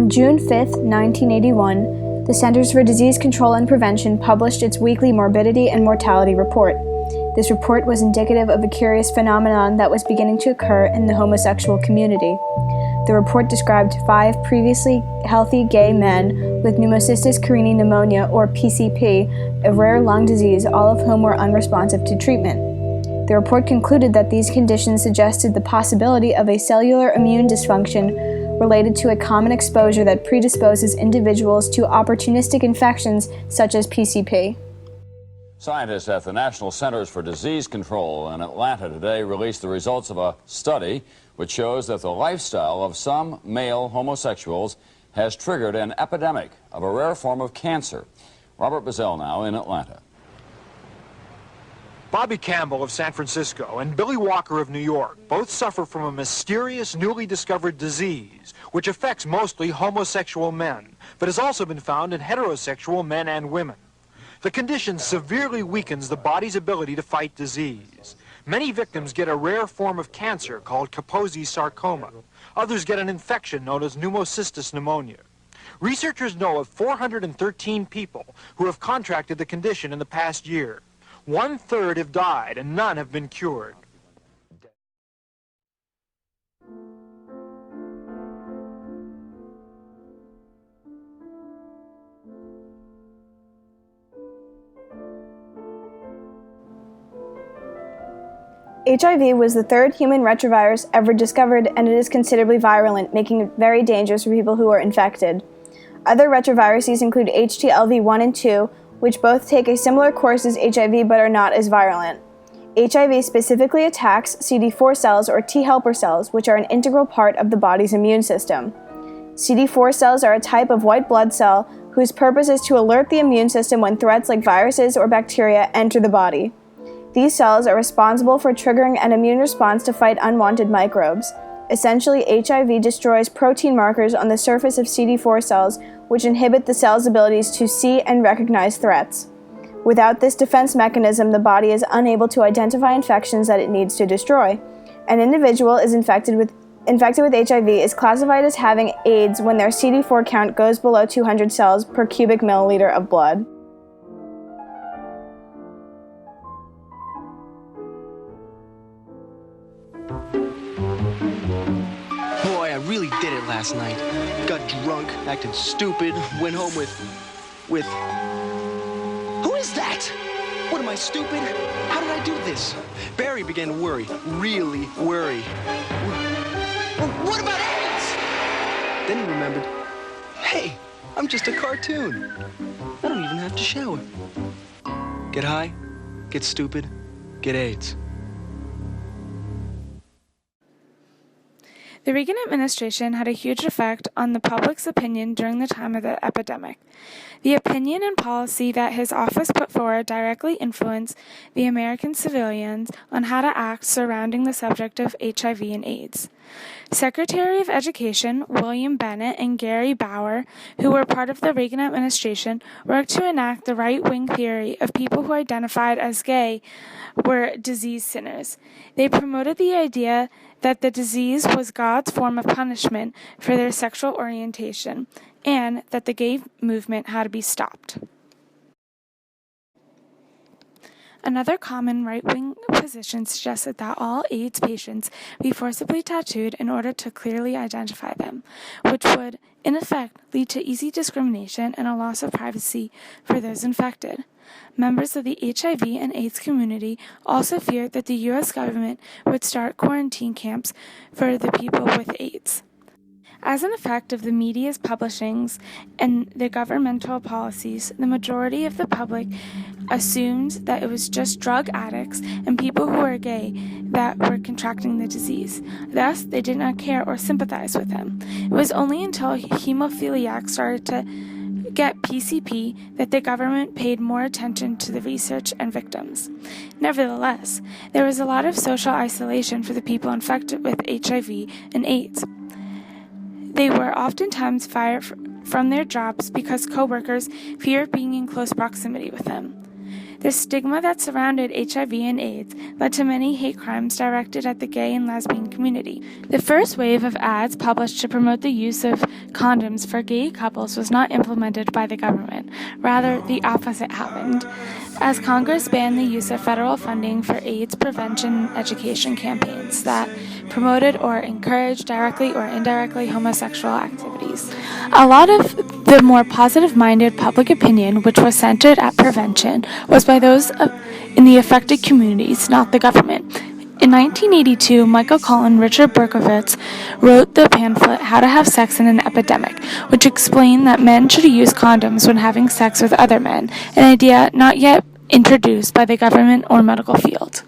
On June 5, 1981, the Centers for Disease Control and Prevention published its weekly morbidity and mortality report. This report was indicative of a curious phenomenon that was beginning to occur in the homosexual community. The report described 5 previously healthy gay men with pneumocystis carinii pneumonia, or PCP, a rare lung disease, all of whom were unresponsive to treatment. The report concluded that these conditions suggested the possibility of a cellular immune dysfunction related to a common exposure that predisposes individuals to opportunistic infections such as PCP. Scientists at the National Centers for Disease Control in Atlanta today released the results of a study which shows that the lifestyle of some male homosexuals has triggered an epidemic of a rare form of cancer. Robert Bazell now in Atlanta. Bobby Campbell of San Francisco and Billy Walker of New York both suffer from a mysterious, newly discovered disease which affects mostly homosexual men, but has also been found in heterosexual men and women. The condition severely weakens the body's ability to fight disease. Many victims get a rare form of cancer called Kaposi sarcoma. Others get an infection known as pneumocystis pneumonia. Researchers know of 413 people who have contracted the condition in the past year. 1/3 have died and none have been cured. HIV was the 3rd human retrovirus ever discovered, and it is considerably virulent, making it very dangerous for people who are infected. Other retroviruses include HTLV1 and 2, which both take a similar course as HIV but are not as virulent. HIV specifically attacks CD4 cells, or T helper cells, which are an integral part of the body's immune system. CD4 cells are a type of white blood cell whose purpose is to alert the immune system when threats like viruses or bacteria enter the body. These cells are responsible for triggering an immune response to fight unwanted microbes. Essentially, HIV destroys protein markers on the surface of CD4 cells, which inhibit the cell's abilities to see and recognize threats. Without this defense mechanism, the body is unable to identify infections that it needs to destroy. An individual is infected with HIV is classified as having AIDS when their CD4 count goes below 200 cells per cubic milliliter of blood. Really did it last night. Got drunk, acted stupid, went home with... Who is that? What, am I stupid? How did I do this? Barry began to worry, really worry. What about AIDS? Then he remembered, hey, I'm just a cartoon. I don't even have to shower. Get high, get stupid, get AIDS. The Reagan administration had a huge effect on the public's opinion during the time of the epidemic. The opinion and policy that his office put forward directly influenced the American civilians on how to act surrounding the subject of HIV and AIDS. Secretary of Education William Bennett and Gary Bauer, who were part of the Reagan administration, worked to enact the right-wing theory of people who identified as gay were disease sinners. They promoted the idea that the disease was God's form of punishment for their sexual orientation, and that the gay movement had to be stopped. Another common right-wing position suggested that all AIDS patients be forcibly tattooed in order to clearly identify them, which would, in effect, lead to easy discrimination and a loss of privacy for those infected. Members of the HIV and AIDS community also feared that the U.S. government would start quarantine camps for the people with AIDS. As an effect of the media's publishings and the governmental policies, the majority of the public assumed that it was just drug addicts and people who were gay that were contracting the disease. Thus, they did not care or sympathize with them. It was only until hemophiliacs started to get PCP that the government paid more attention to the research and victims. Nevertheless, there was a lot of social isolation for the people infected with HIV and AIDS. They were oftentimes fired from their jobs because co-workers feared being in close proximity with them. The stigma that surrounded HIV and AIDS led to many hate crimes directed at the gay and lesbian community. The first wave of ads published to promote the use of condoms for gay couples was not implemented by the government. Rather, the opposite happened, as Congress banned the use of federal funding for AIDS prevention education campaigns that promoted or encouraged directly or indirectly homosexual activities. A lot of the more positive-minded public opinion, which was centered at prevention, was by those in the affected communities, not the government. In 1982, Michael Collin and Richard Berkowitz wrote the pamphlet How to Have Sex in an Epidemic, which explained that men should use condoms when having sex with other men, an idea not yet introduced by the government or medical field.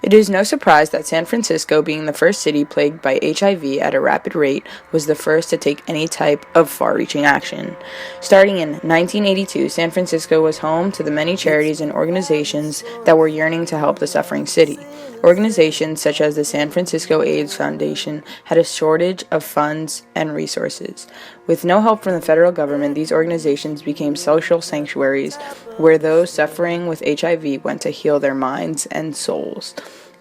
It is no surprise that San Francisco, being the first city plagued by HIV at a rapid rate, was the first to take any type of far-reaching action. Starting in 1982, San Francisco was home to the many charities and organizations that were yearning to help the suffering city. Organizations such as the San Francisco AIDS Foundation had a shortage of funds and resources. With no help from the federal government, these organizations became social sanctuaries where those suffering with HIV went to heal their minds and souls.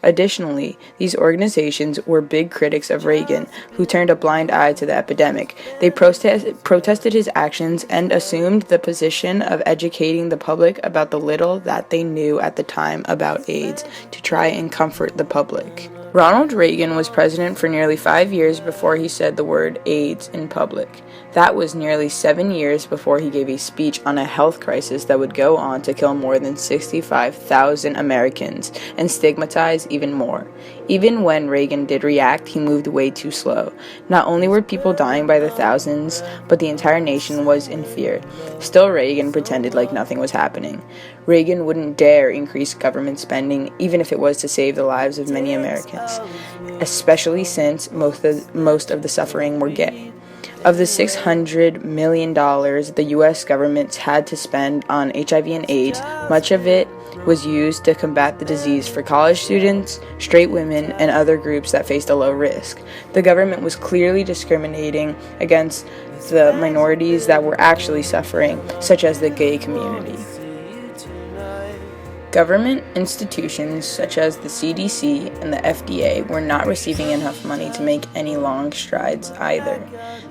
Additionally, these organizations were big critics of Reagan, who turned a blind eye to the epidemic. They protested his actions and assumed the position of educating the public about the little that they knew at the time about AIDS to try and comfort the public. Ronald Reagan was president for nearly 5 years before he said the word AIDS in public. That was nearly 7 years before he gave a speech on a health crisis that would go on to kill more than 65,000 Americans and stigmatize even more. Even when Reagan did react, he moved way too slow. Not only were people dying by the thousands, but the entire nation was in fear. Still, Reagan pretended like nothing was happening. Reagan wouldn't dare increase government spending, even if it was to save the lives of many Americans, especially since most of the suffering were gay. Of the $600 million the U.S. government had to spend on HIV and AIDS, much of it was used to combat the disease for college students, straight women, and other groups that faced a low risk. The government was clearly discriminating against the minorities that were actually suffering, such as the gay community. Government institutions such as the CDC and the FDA were not receiving enough money to make any long strides either.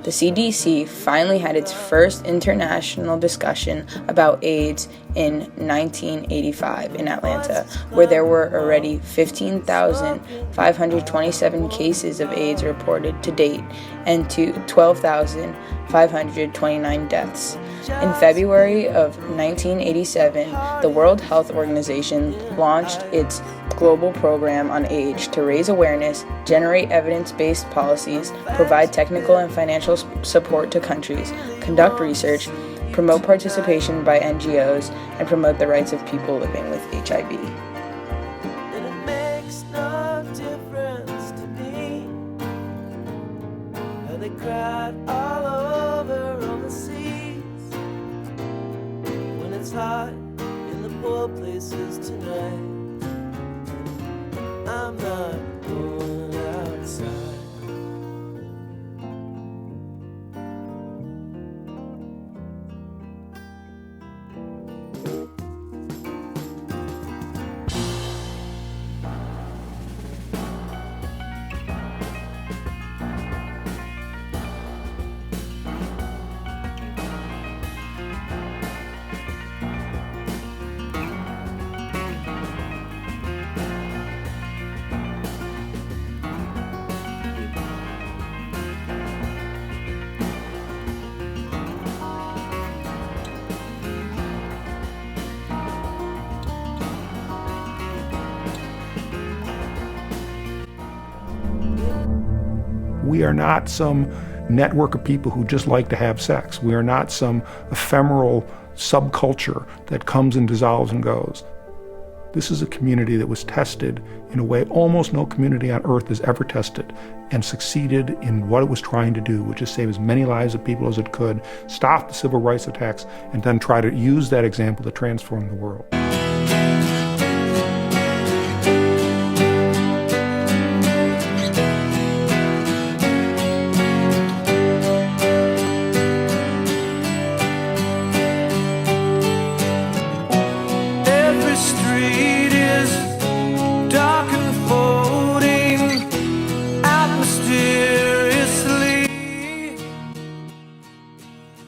The CDC finally had its first international discussion about AIDS in 1985 in Atlanta, where there were already 15,527 cases of AIDS reported to date and 12,529 deaths. In February of 1987, the World Health Organization launched its global program on AIDS to raise awareness, generate evidence-based policies, provide technical and financial support to countries, conduct research, promote participation by NGOs, and promote the rights of people living with HIV. And it makes no difference to me how they cried all over on the seas when it's hot in the poor places tonight. I'm not going outside. We are not some network of people who just like to have sex. We are not some ephemeral subculture that comes and dissolves and goes. This is a community that was tested in a way almost no community on earth has ever tested and succeeded in what it was trying to do, which is save as many lives of people as it could, stop the civil rights attacks, and then try to use that example to transform the world. dear.